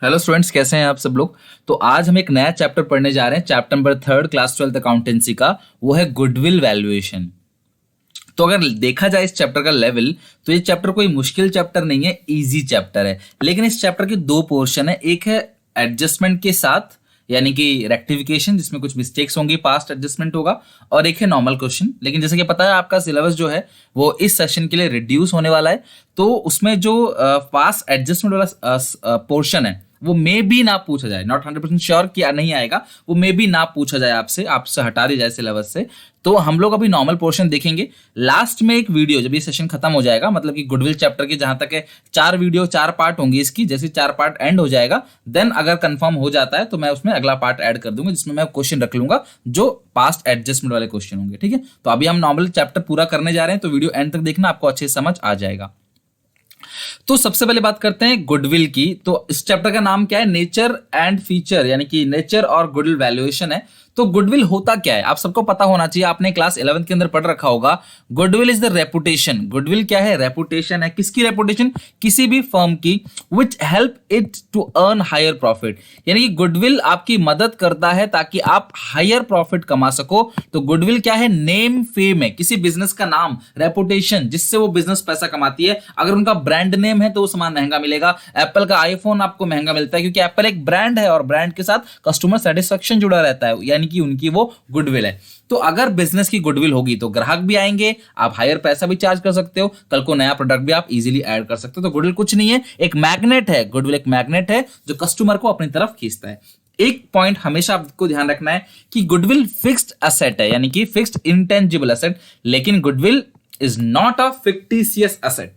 Hello students, कैसे हैं आप सब लोग। तो आज हम एक नया चैप्टर पढ़ने जा रहे हैं, चैप्टर नंबर 3 क्लास 12 अकाउंटेंसी का। वो है गुडविल वैल्यूएशन। तो अगर देखा जाए इस चैप्टर का लेवल, तो ये चैप्टर कोई मुश्किल चैप्टर नहीं है, इजी चैप्टर है। लेकिन इस चैप्टर के दो पोर्शन है, एक है एडजस्टमेंट के साथ यानी कि रेक्टिफिकेशन, जिसमें कुछ मिस्टेक्स होंगी, पास्ट एडजस्टमेंट होगा, और एक है नॉर्मल क्वेश्चन। लेकिन जैसे कि पता है आपका सिलेबस जो है वो इस सेशन के लिए रिड्यूस होने वाला है, तो उसमें जो पास्ट एडजस्टमेंट वाला पोर्शन है वो मे भी ना पूछा जाए। नॉट 100% श्योर कि नहीं आएगा, वो मे भी ना पूछा जाए, आपसे हटा दी जाए सिलेबस से। तो हम लोग अभी नॉर्मल पोर्शन देखेंगे। लास्ट में एक वीडियो, जब ये सेशन खत्म हो जाएगा, मतलब कि गुडविल चैप्टर की जहां तक है 4 वीडियो 4 पार्ट होंगे इसकी, जैसे 4 पार्ट एंड हो जाएगा, देन अगर कंफर्म हो जाता है तो मैं उसमें अगला पार्ट ऐड कर दूंगा, जिसमें मैं क्वेश्चन रख लूंगा जो पास्ट एडजस्टमेंट वाले क्वेश्चन होंगे। ठीक है, तो अभी हम नॉर्मल चैप्टर पूरा करने जा रहे हैं, तो वीडियो एंड तक देखना, आपको अच्छे से समझ आ जाएगा। तो सबसे पहले बात करते हैं गुडविल की। तो इस चैप्टर का नाम क्या है? नेचर एंड फीचर, यानी कि नेचर और गुडविल वैल्यूएशन है। तो गुडविल होता क्या है आप सबको पता होना चाहिए, आपने क्लास 11th के अंदर पढ़ रखा होगा। Goodwill is the reputation. Goodwill क्या है? रेपुटेशन है। किसकी रेपुटेशन? किसी भी फर्म की, which help it to earn higher profit. यानी कि गुडविल आपकी मदद करता है ताकि आप हायर प्रॉफिट कमा सको। तो गुडविल क्या है? नेम फेम है, किसी बिजनेस का नाम, रेपुटेशन, जिससे वो बिजनेस पैसा कमाती है। अगर उनका ब्रांड नेम है तो वो सामान महंगा मिलेगा। एप्पल का आईफोन आपको महंगा मिलता है क्योंकि एप्पल एक ब्रांड है और ब्रांड के साथ कस्टमर सेटिस्फेक्शन जुड़ा रहता है, यानी कि उनकी वो गुडविल है। तो अगर बिजनेस की गुडविल होगी तो ग्राहक भी आएंगे, आप हायर पैसा भी चार्ज कर सकते हो, कल को नया प्रोडक्ट भी आप इजीली ऐड कर सकते हो। तो गुडविल कुछ नहीं है, एक मैग्नेट है। गुडविल एक मैग्नेट है जो कस्टमर को अपनी तरफ खींचता है। एक पॉइंट हमेशा आपको ध्यान रखना है कि गुडविल फिक्स्ड एसेट है, यानी कि फिक्स्ड इंटेंजिबल एसेट, लेकिन goodwill is not a fictitious asset.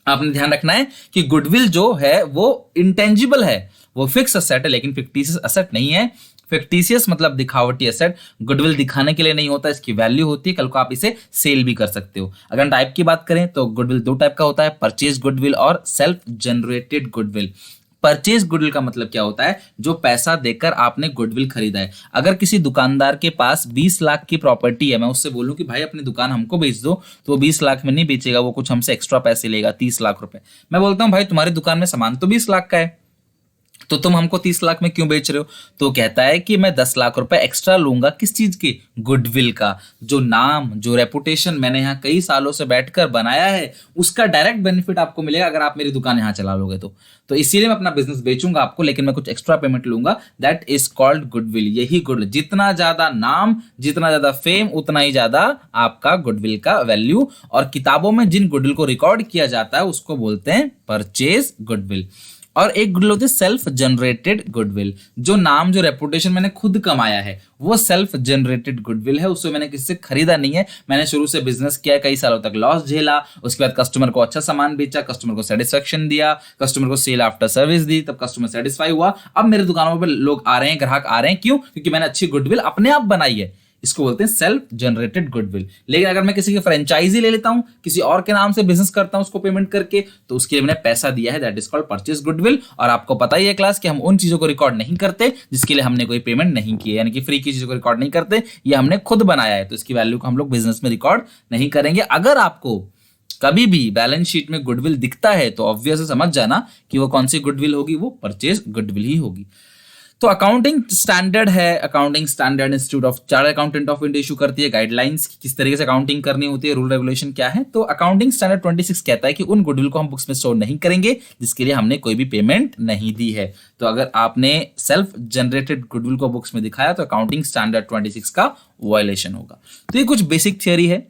आपने ध्यान रखना है कि गुडविल जो है वो इंटेंजिबल है, वो फिक्स एसेट है, लेकिन फिक्टिशियस एसेट नहीं है। फिक्टिशियस मतलब दिखावटी एसेट। गुडविल दिखाने के लिए नहीं होता, इसकी वैल्यू होती है, कल को आप इसे सेल भी कर सकते हो। अगर टाइप की बात करें तो गुडविल 2 टाइप का होता है, परचेज गुडविल और self generated goodwill. Purchase goodwill का मतलब क्या होता है? जो पैसा देकर आपने गुडविल खरीदा है। अगर किसी दुकानदार के पास 20 लाख की प्रॉपर्टी है, मैं उससे बोलूं कि भाई अपनी दुकान हमको बेच दो, तो वो 20 लाख में नहीं बेचेगा, वो कुछ हमसे एक्स्ट्रा पैसे लेगा, 30 लाख रुपए। मैं बोलता हूं भाई तुम्हारी दुकान में सामान तो 20 लाख का है, तो तुम हमको 30 लाख में क्यों बेच रहे हो? तो कहता है कि मैं 10 लाख रुपए एक्स्ट्रा लूंगा। किस चीज की? गुडविल का। जो नाम, जो रेपुटेशन मैंने यहाँ कई सालों से बैठकर बनाया है, उसका डायरेक्ट बेनिफिट आपको मिलेगा अगर आप मेरी दुकान यहाँ चला लोगे तो इसीलिए मैं अपना बिजनेस बेचूंगा आपको, लेकिन मैं कुछ एक्स्ट्रा पेमेंट लूंगा। That is called goodwill. यही गुडविल, जितना ज्यादा नाम, जितना ज्यादा फेम, उतना ही ज्यादा आपका गुडविल का वैल्यू। और किताबों में जिन गुडविल को रिकॉर्ड किया जाता है उसको बोलते हैं परचेज गुडविल। और एक गुडविल होती है सेल्फ जनरेटेड गुडविल। जो नाम, जो रेपुटेशन मैंने खुद कमाया है, वो सेल्फ जनरेटेड गुडविल है। उससे मैंने किसी से खरीदा नहीं है, मैंने शुरू से बिजनेस किया, कई सालों तक लॉस झेला, उसके बाद कस्टमर को अच्छा सामान बेचा, कस्टमर को सेटिस्फेक्शन दिया, कस्टमर को सेल आफ्टर सर्विस दी, तब कस्टमर सेटिस्फाई हुआ। अब मेरे दुकानों पर लोग आ रहे हैं, ग्राहक आ रहे हैं, क्यों? क्योंकि मैंने अच्छी गुडविल अपने आप बनाई है। इसको बोलते हैं सेल्फ जनरेटेड गुडविल। लेकिन अगर मैं किसी की फ्रेंचाइजी ले लेता हूं, किसी और के नाम से बिजनेस करता हूं उसको पेमेंट करके, तो उसके लिए मैंने पैसा दिया है, that is called purchase goodwill. और आपको पता ही है क्लास कि हम उन चीजों को रिकॉर्ड नहीं करते जिसके लिए हमने कोई पेमेंट नहीं की है, यानी कि फ्री की चीजों को रिकॉर्ड नहीं करते, ये हमने खुद बनाया है, तो इसकी वैल्यू को हम लोग बिजनेस में रिकॉर्ड नहीं करेंगे। अगर आपको कभी भी बैलेंस शीट में गुडविल दिखता है तो ऑब्वियस समझ जाना कि वो कौन सी गुडविल होगी, वो परचेज गुडविल ही होगी। तो अकाउंटिंग स्टैंडर्ड है, accounting standard institute of chartered accountant of India issue करती है गाइडलाइंस कि किस तरीके से अकाउंटिंग करनी होती है, रूल रेगुलेशन क्या है। तो अकाउंटिंग स्टैंडर्ड 26 कहता है कि उन गुडविल को हम बुक्स में स्टोर नहीं करेंगे जिसके लिए हमने कोई भी पेमेंट नहीं दी है। तो अगर आपने सेल्फ जनरेटेड गुडविल को बुक्स में दिखाया तो अकाउंटिंग स्टैंडर्ड 26 का वायलेशन होगा। तो ये कुछ बेसिक थियोरी है।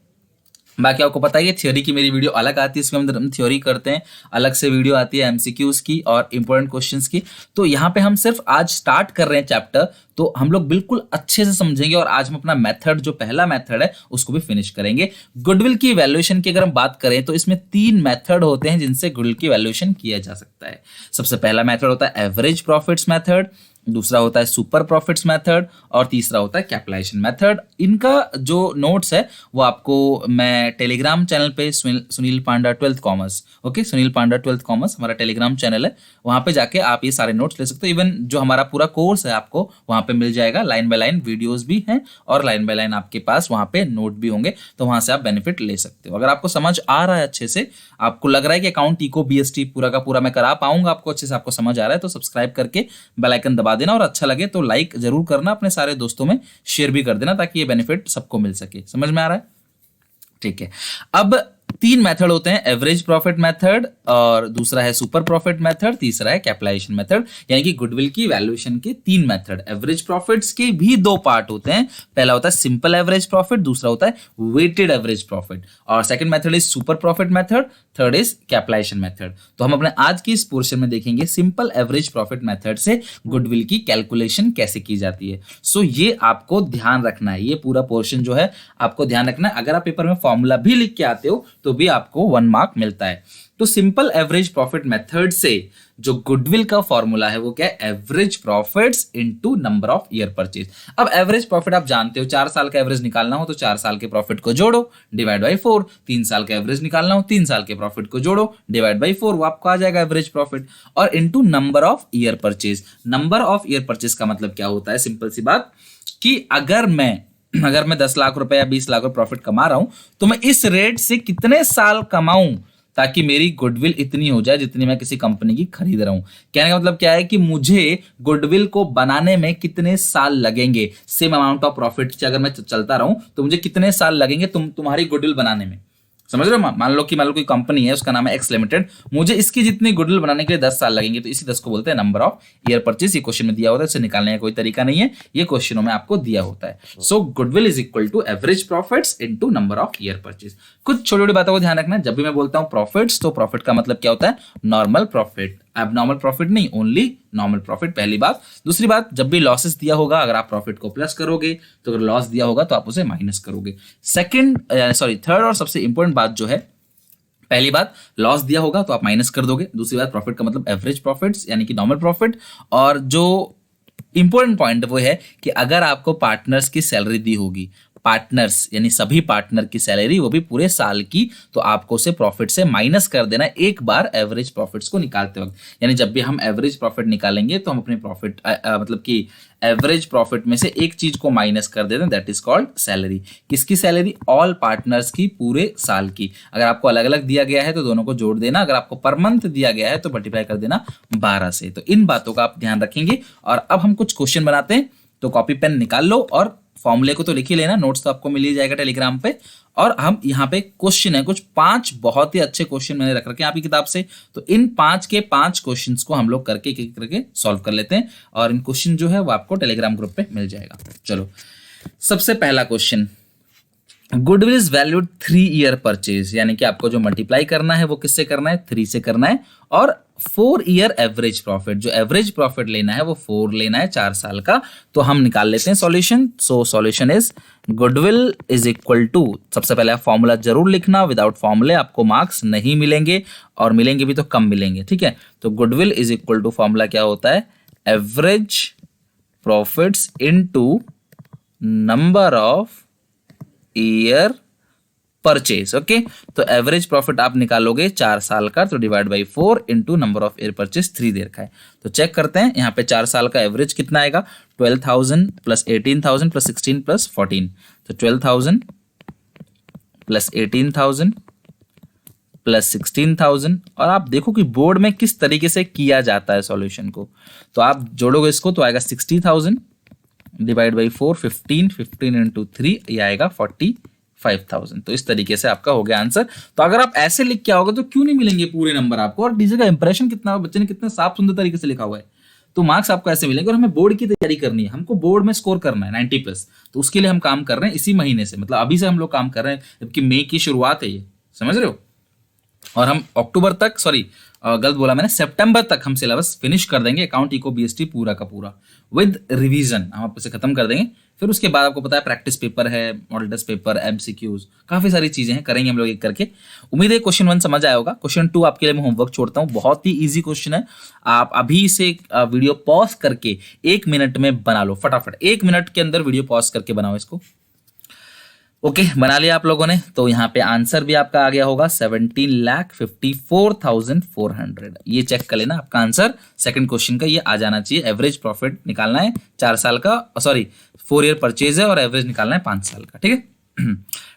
बाकी आपको पता ही है थियोरी की मेरी वीडियो अलग आती है, इसमें हम थ्योरी करते हैं, अलग से वीडियो आती है एमसीक्यूज की और इंपॉर्टेंट क्वेश्चंस की। तो यहाँ पे हम सिर्फ आज स्टार्ट कर रहे हैं चैप्टर, तो हम लोग बिल्कुल अच्छे से समझेंगे और आज हम अपना मेथड, जो पहला मेथड है, उसको भी फिनिश करेंगे। गुडविल की वैल्यूएशन की अगर हम बात करें तो इसमें 3 मेथड होते हैं जिनसे गुडविल की वैल्यूएशन किया जा सकता है। सबसे पहला मेथड होता है एवरेज प्रॉफिट्स मेथड, दूसरा होता है सुपर प्रॉफिट्स मेथड और तीसरा होता है कैपिटलाइजेशन मेथड। इनका जो नोट्स है वो आपको मैं टेलीग्राम चैनल पे सुनील पांडा 12th कॉमर्स, ओके, सुनील पांडा 12th कॉमर्स हमारा टेलीग्राम चैनल है, वहां पे जाके आप ये सारे नोट्स ले सकते हो। इवन जो हमारा पूरा कोर्स है आपको वहां पे मिल जाएगा, लाइन बाय लाइन वीडियोस भी हैं और लाइन बाय लाइन आपके पास वहां पे नोट भी होंगे, तो वहां से आप बेनिफिट ले सकते हो। अगर आपको समझ आ रहा है अच्छे से, आपको लग रहा है कि अकाउंट इको बीएसटी पूरा का पूरा मैं करा पाऊंगा आपको अच्छे से, आपको समझ आ रहा है, तो सब्सक्राइब करके बेल आइकन दबा देना, और अच्छा लगे तो लाइक जरूर करना, अपने सारे दोस्तों में शेयर भी कर देना ताकि ये बेनिफिट सबको मिल सके। समझ में आ रहा है? ठीक है। अब 3 मेथड होते हैं, एवरेज प्रॉफिट मेथड, और दूसरा है सुपर प्रॉफिट मेथड, तीसरा है कैपिटलाइजेशन मेथड, यानी कि गुडविल की वैल्यूएशन के 3 मेथड। एवरेज प्रॉफिट्स के भी 2 पार्ट होते हैं, पहला होता है सिंपल एवरेज प्रॉफिट, दूसरा होता है वेटेड एवरेज प्रॉफिट, और second method is super profit method, third is capitalization method. तो हम अपने आज की इस पोर्शन में देखेंगे सिंपल एवरेज प्रॉफिट मेथड से गुडविल की कैलकुलेशन कैसे की जाती है। सो ये आपको ध्यान रखना है, ये पूरा पोर्शन जो है आपको ध्यान रखना है। अगर आप पेपर में फॉर्मूला भी लिख के आते हो तो भी आपको 1 मार्क मिलता है। तो सिंपल एवरेज प्रॉफिट मेथड से जो गुडविल का फॉर्मूला है वो क्या है, average profits into number of year purchase. अब एवरेज प्रॉफिट आप जानते हो, 4 साल का एवरेज निकालना हो तो 4 साल के प्रॉफिट को जोड़ो, डिवाइड बाई 4, 3 साल का एवरेज निकालना हो 3 साल के प्रॉफिट को जोड़ो, डिवाइड बाई 4, वो आपको आ जाएगा एवरेज प्रॉफिट, और into number of year purchase. Number of year purchase का मतलब क्या होता है, सिंपल सी बात कि अगर मैं 10 लाख रुपए या 20 लाख रुपए प्रॉफिट कमा रहा हूं तो मैं इस रेट से कितने साल कमाऊं ताकि मेरी गुडविल इतनी हो जाए जितनी मैं किसी कंपनी की खरीद रहा हूं। कहने का मतलब क्या है कि मुझे गुडविल को बनाने में कितने साल लगेंगे, सेम अमाउंट ऑफ प्रॉफिट से अगर मैं चलता रहूं तो मुझे कितने साल लगेंगे तुम्हारी गुडविल बनाने में। समझ रहे हो? मान लो कोई कंपनी है, उसका नाम है एक्स लिमिटेड, मुझे इसकी जितनी गुडविल बनाने के लिए 10 साल लगेंगे, तो इसी 10 को बोलते हैं नंबर ऑफ ईयर परचेज। ये क्वेश्चन में दिया होता है, इसे निकालने का कोई तरीका नहीं है, ये क्वेश्चनों में आपको दिया होता है। So goodwill is equal to average profits into number of year purchase. कुछ छोटी छोटी बातों को ध्यान रखना है, जब भी मैं बोलता हूं प्रॉफिट्स तो प्रॉफिट का मतलब क्या होता है, नॉर्मल प्रॉफिट, अब नॉर्मल प्रॉफिट नहीं, ओनली नॉर्मल प्रॉफिट, पहली बात। दूसरी बात, जब भी लॉसेस दिया होगा अगर आप प्रॉफिट को प्लस करोगे, तो अगर लॉस दिया होगा तो आप उसे माइनस करोगे। थर्ड और सबसे इंपॉर्टेंट बात जो है, पहली बात, लॉस दिया होगा तो आप माइनस कर दोगे। दूसरी बात, प्रॉफिट का मतलब एवरेज प्रॉफिट्स यानी कि नॉर्मल प्रॉफिट। और जो इंपॉर्टेंट पॉइंट वो है कि अगर आपको पार्टनर्स की सैलरी दी होगी, पार्टनर्स यानी सभी पार्टनर की सैलरी, वो भी पूरे साल की, तो आपको उसे प्रॉफिट से माइनस कर देना एक बार एवरेज प्रॉफिट्स को निकालते वक्त। यानी जब भी हम एवरेज प्रॉफिट निकालेंगे तो हम अपने प्रॉफिट मतलब कि एवरेज प्रॉफिट में से एक चीज को माइनस कर देते हैं, दैट इज कॉल्ड सैलरी। किसकी सैलरी? ऑल पार्टनर्स की, पूरे साल की। अगर आपको अलग अलग दिया गया है तो दोनों को जोड़ देना, अगर आपको पर मंथ दिया गया है तो मल्टीप्लाई कर देना 12 से। तो इन बातों का आप ध्यान रखेंगे। और अब हम कुछ क्वेश्चन बनाते हैं, तो कॉपी पेन निकाल लो और फॉर्मूले को तो लिख ही लेना, नोट्स तो आपको मिल ही जाएगा टेलीग्राम पे। और हम यहाँ पे क्वेश्चन है कुछ 5 बहुत ही अच्छे क्वेश्चन मैंने रख रखे हैं आपकी किताब से, तो इन 5 के 5 क्वेश्चंस को हम लोग करके एक करके सॉल्व कर लेते हैं, और इन क्वेश्चन जो है वो आपको टेलीग्राम ग्रुप पे मिल जाएगा। चलो, सबसे पहला question, goodwill is valued 3 year purchase, यानी कि आपको जो मल्टीप्लाई करना है वो किससे करना है, 3 से करना है। और 4 ईयर एवरेज प्रॉफिट, जो एवरेज प्रॉफिट लेना है वो 4 लेना है, 4 साल का। तो हम निकाल लेते हैं solution. So solution is goodwill is equal to, सबसे पहले आप फॉर्मूला जरूर लिखना, विदाउट फॉर्मूले आपको मार्क्स नहीं मिलेंगे, और मिलेंगे भी तो कम मिलेंगे, ठीक है। तो goodwill is equal to formula क्या होता है, average profits into number of year purchase. Okay, तो एवरेज प्रॉफिट आप निकालोगे 4 साल का, तो divide by 4 into number of year purchase 3 दे रखा है। तो चेक करते हैं यहाँ पे 4 साल का एवरेज कितना आएगा, 12,000 प्लस 18,000 प्लस 16 प्लस 14, तो 12,000 प्लस 18,000 प्लस 16,000। और आप देखो कि बोर्ड में किस तरीके से किया जाता है सॉल्यूशन को, तो आप जोड़ोगे इसको तो आएगा 60,000 डिवाइड बाई 4, 15 इंटू 3, ये आएगा 45,000। तो इस तरीके से आपका हो गया आंसर। तो अगर आप ऐसे लिख के आओगे तो क्यों नहीं मिलेंगे पूरे नंबर आपको, और टीचर का इंप्रेशन कितना, बच्चे ने कितने साफ सुंदर तरीके से लिखा हुआ है, तो मार्क्स आपको ऐसे मिलेंगे। और हमें बोर्ड की तैयारी करनी है, हमको बोर्ड में स्कोर करना है 90+, तो उसके लिए हम काम कर रहे हैं इसी महीने से, मतलब अभी से हम लोग काम कर रहे हैं, जबकि मई की शुरुआत है ये, समझ रहे हो। और हम अक्टूबर तक, सॉरी गलत बोला मैंने, सितंबर तक हम सिलेबस फिनिश कर देंगे, अकाउंट इको बीएसटी पूरा का पूरा विद रिवीजन हम आपसे खत्म कर देंगे। फिर उसके बाद आपको पता है प्रैक्टिस पेपर है, मॉडल टेस्ट पेपर, एमसीक्यूज, काफी सारी चीजें हैं, करेंगे हम लोग एक करके। उम्मीद है क्वेश्चन 1 समझ आया होगा। क्वेश्चन 2 आपके लिए मैं होमवर्क छोड़ता हूँ, बहुत ही ईजी क्वेश्चन है। आप अभी से वीडियो पॉज करके 1 मिनट में बना लो, फटाफट 1 मिनट के अंदर वीडियो पॉज करके बनाओ इसको। ओके, बना लिया आप लोगों ने, तो यहाँ पे आंसर भी आपका आ गया होगा 17,54,400। ये चेक कर लेना, आपका आंसर सेकंड क्वेश्चन का ये आ जाना चाहिए। एवरेज प्रॉफिट निकालना है 4 साल का, सॉरी 4 ईयर परचेज है, और एवरेज निकालना है 5 साल का, ठीक है।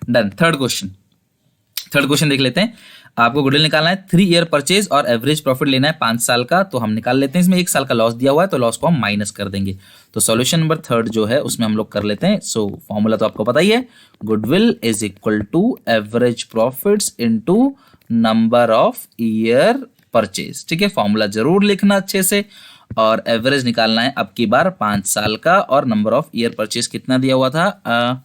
डन। थर्ड क्वेश्चन देख लेते हैं। आपको गुडविल निकालना है 3 ईयर परचेज और एवरेज प्रॉफिट लेना है 5 साल का, तो हम निकाल लेते हैं। इसमें 1 साल का लॉस दिया हुआ है, तो लॉस को हम माइनस कर देंगे। तो सॉल्यूशन नंबर 3 जो है उसमें हम लोग कर लेते हैं। सो फॉर्मूला तो आपको पता ही है, goodwill is equal to average profits into number of year purchase, ठीक है। फॉर्मूला जरूर लिखना अच्छे से, और एवरेज निकालना है अब की बार 5 साल का, और नंबर ऑफ ईयर परचेज कितना दिया हुआ था,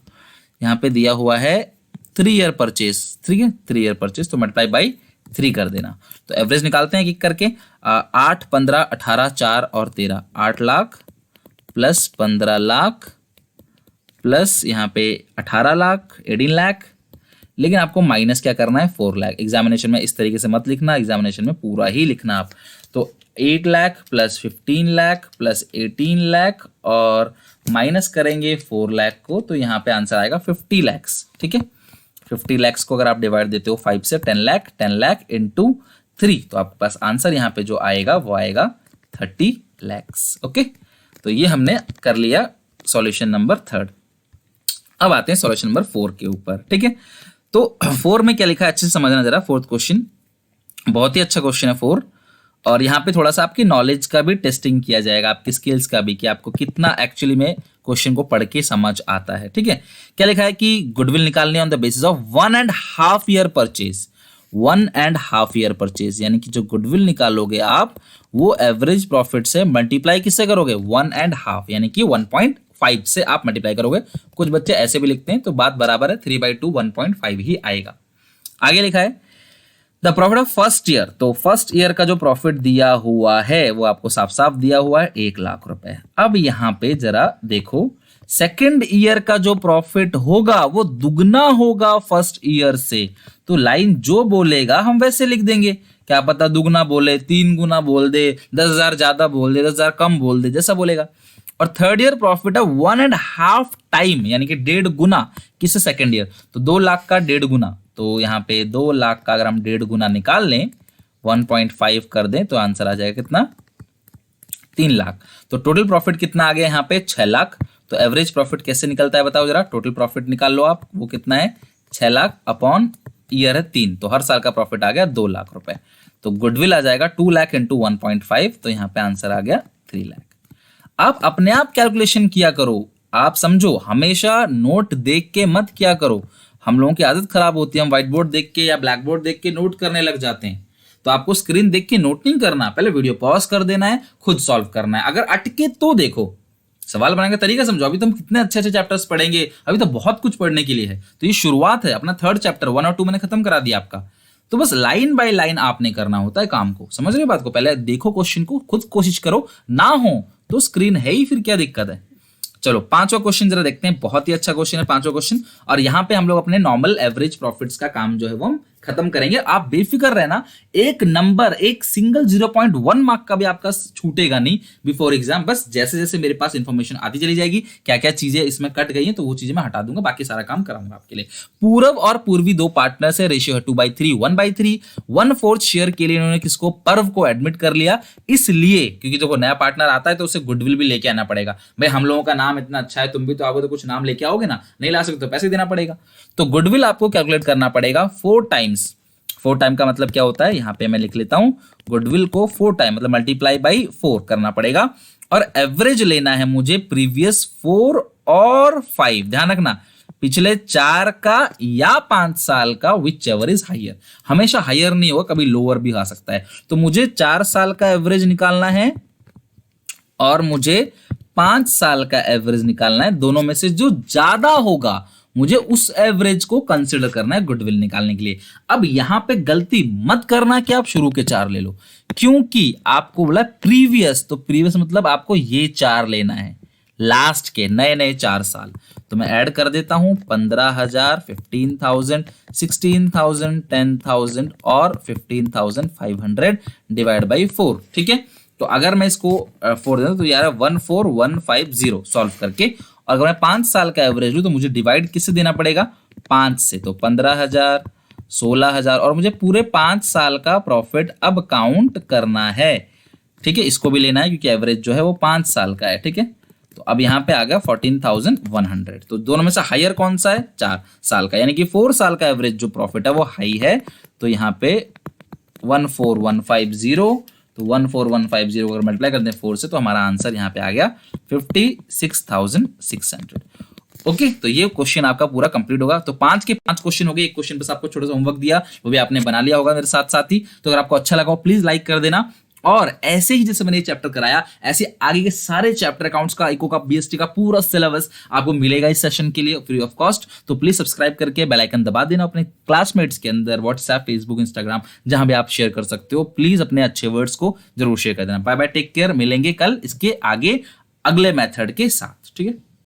यहाँ पे दिया हुआ है 3 ईयर परचेज, ठीक है, 3 ईयर परचेज, तो मल्टीप्लाई बाई 3 कर देना। तो एवरेज निकालते हैं एक करके, 8, 15, 18, 4 और 13, 8 लाख प्लस 15 लाख प्लस यहाँ पे 18 लाख, 18 लाख, लेकिन आपको माइनस क्या करना है, 4 लाख। एग्जामिनेशन में इस तरीके से मत लिखना, एग्जामिनेशन में पूरा ही लिखना आप। तो 8 लाख प्लस 15 लाख प्लस 18 लाख, और माइनस करेंगे 4 लाख को, तो यहाँ पे आंसर आएगा 50 लैक्स, ठीक है। 50 लैक्स को अगर आप डिवाइड देते हो 5 से, 10 लाख इंटू 3, तो आपके पास आंसर यहाँ पे जो आएगा वो आएगा 30 लैक्स। ओके, तो ये हमने कर लिया सॉल्यूशन नंबर 3। अब आते हैं सॉल्यूशन नंबर 4 के ऊपर, ठीक है। तो 4 में क्या लिखा है अच्छे से समझना जरा। 4th क्वेश्चन बहुत ही अच्छा क्वेश्चन है 4, और यहाँ पे थोड़ा सा आपकी नॉलेज का भी टेस्टिंग किया जाएगा, आपकी स्किल्स का भी, कि आपको कितना एक्चुअली में क्वेश्चन को पढ़ के समझ आता है, ठीक है। क्या लिखा है कि गुडविल निकालनी on the basis of 1.5 year purchase, 1.5 year purchase, यानी कि जो गुडविल निकालोगे आप वो एवरेज प्रॉफिट से मल्टीप्लाई किससे करोगे, 1.5, यानी कि 1.5 से आप मल्टीप्लाई करोगे। कुछ बच्चे ऐसे भी लिखते हैं, तो बात बराबर है, 3/2 1.5 ही आएगा। आगे लिखा है the profit of first year, तो फर्स्ट ईयर का जो प्रॉफिट दिया हुआ है वो आपको साफ साफ दिया हुआ है 1 लाख रुपए। अब यहाँ पे जरा देखो, सेकेंड ईयर का जो प्रॉफिट होगा वो दुगना होगा फर्स्ट ईयर से, तो लाइन जो बोलेगा हम वैसे लिख देंगे। क्या पता दुगना बोले, 3 गुना बोल दे, 10,000 ज्यादा बोल दे, 10,000 कम बोल दे, जैसा बोलेगा। और थर्ड ईयर प्रॉफिट है 1.5 टाइम, यानी कि 1.5 गुना, किससे, सेकेंड ईयर, तो 2 लाख का 1.5 गुना, तो यहाँ पे 2 लाख का अगर हम 1.5 गुना निकाल लें, 1.5 कर दें, तो आंसर आ जाएगा कितना, 3 लाख। तो टोटल प्रॉफिट कितना आ गया यहाँ पे, 6 लाख। तो एवरेज प्रॉफिट कैसे निकलता है बताओ जरा, टोटल प्रॉफिट निकाल लो आप, वो कितना है, 6 लाख अपॉन ईयर है 3, तो हर साल का प्रॉफिट आ गया 2 लाख रुपए। तो गुडविल आ जाएगा 2 लाख इंटू 1.5, तो यहाँ पे आंसर आ गया 3 लाख। आप अपने आप कैलकुलेशन किया करो, आप समझो, हमेशा नोट देख के मत किया करो। हम लोगों की आदत खराब होती है, हम व्हाइट बोर्ड देख के या ब्लैक बोर्ड देख के नोट करने लग जाते हैं। तो आपको स्क्रीन देख के नोट नहीं करना, पहले वीडियो पॉज कर देना है, खुद सॉल्व करना है। अगर अटके तो देखो, सवाल बनाने का तरीका समझो। अभी तो हम कितने अच्छे अच्छे चैप्टर्स पढ़ेंगे, अभी तो बहुत कुछ पढ़ने के लिए है। तो ये शुरुआत है, अपना 3rd चैप्टर 1 और 2 मैंने खत्म करा दिया आपका। तो बस लाइन बाय लाइन आपने करना होता है काम को, समझ रहे हो बात को। पहले देखो क्वेश्चन को, खुद कोशिश करो, ना हो तो स्क्रीन है ही, फिर क्या दिक्कत है। चलो 5वां क्वेश्चन जरा देखते हैं, बहुत ही अच्छा क्वेश्चन है 5वां क्वेश्चन। और यहाँ पे हम लोग अपने नॉर्मल एवरेज प्रॉफिट्स का काम जो है वो हम खत्म करेंगे। आप बेफिक्र रहना, एक नंबर, एक सिंगल 0.1 मार्क का भी आपका छूटेगा नहीं बिफोर एग्जाम। बस जैसे जैसे मेरे पास इंफॉर्मेशन आती चली जाएगी, क्या क्या चीजें इसमें कट गई हैं, तो वो चीजें मैं हटा दूंगा, बाकी सारा काम कराऊंगा आपके लिए। पूरब और पूर्वी 2 पार्टनर्स है, रेशियो है 2/3, 1/3, 1/4 शेयर के लिए इन्होंने किसको, पर्व को एडमिट कर लिया। इसलिए क्योंकि जब नया पार्टनर आता है तो उसे गुडविल भी लेके आना पड़ेगा। भाई हम लोगों का नाम इतना अच्छा है, तुम भी तो आओगे तो कुछ नाम लेके आओगे ना, नहीं ला सकते तो पैसे देना पड़ेगा। तो गुडविल आपको कैलकुलेट करना पड़ेगा 4 टाइम्स। 4 टाइम का मतलब क्या होता है, यहाँ पे मैं लिख लेता हूं, गुडविल को 4 टाइम मतलब मल्टीप्लाई बाई 4 करना पड़ेगा। और एवरेज लेना है मुझे प्रीवियस 4 और 5, ध्यान रखना, पिछले 4 का या 5 साल का, विच एवर इज हायर। हमेशा हायर नहीं होगा, कभी लोअर भी आ सकता है। तो मुझे 4 साल का एवरेज निकालना है और मुझे 5 साल का एवरेज निकालना है। दोनों में से जो ज्यादा होगा मुझे उस एवरेज को कंसिडर करना है गुडविल निकालने के लिए। अब यहां पे गलती मत करना कि आप शुरू के 4 ले लो, क्योंकि आपको बोला प्रीवियस, तो प्रीवियस मतलब आपको ये 4 लेना है, लास्ट के नए नए 4 साल। तो मैं ऐड कर देता हूं 15,000, 15,000, 16,000, 10,000 और 15,500 डिवाइड बाई 4। ठीक है, तो अगर मैं इसको 4 देता तो यार 14,150 सॉल्व करके, और अगर मैं 5 साल का एवरेज लूं तो मुझे डिवाइड किससे देना पड़ेगा, 5 से। तो 15,000, 16,000, और मुझे पूरे 5 साल का प्रॉफिट अब काउंट करना है। ठीक है, इसको भी लेना है क्योंकि एवरेज जो है वो 5 साल का है। ठीक है, तो अब यहाँ पे आ गया 14,100। तो दोनों में से हायर कौन सा है, 4 साल का, यानी कि 4 साल का एवरेज जो प्रॉफिट है वो हाई है। तो यहाँ पे 14,150, तो 14,150 अगर मल्टीप्लाई करते हैं 4 से तो हमारा आंसर यहाँ पे आ गया 56,600। ओके, तो ये क्वेश्चन आपका पूरा कंप्लीट होगा। तो 5 के 5 क्वेश्चन हो गए, एक क्वेश्चन बस आपको छोटा सा होमवर्क दिया, वो भी आपने बना लिया होगा मेरे साथ साथ ही। तो अगर आपको अच्छा लगा हो प्लीज लाइक कर देना, और ऐसे ही जैसे मैंने ये चैप्टर कराया ऐसे आगे के सारे चैप्टर अकाउंट्स का, इको का, बीएसटी का पूरा सिलेबस आपको मिलेगा इस सेशन के लिए फ्री ऑफ कॉस्ट। तो प्लीज सब्सक्राइब करके बेल आइकन दबा देना, अपने क्लासमेट्स के अंदर व्हाट्सएप, फेसबुक, इंस्टाग्राम जहां भी आप शेयर कर सकते हो। प्लीज अपने अच्छे वर्ड्स को जरूर शेयर कर देना। बाय बाय, टेक केयर, मिलेंगे कल इसके आगे अगले मेथड के साथ। ठीक है।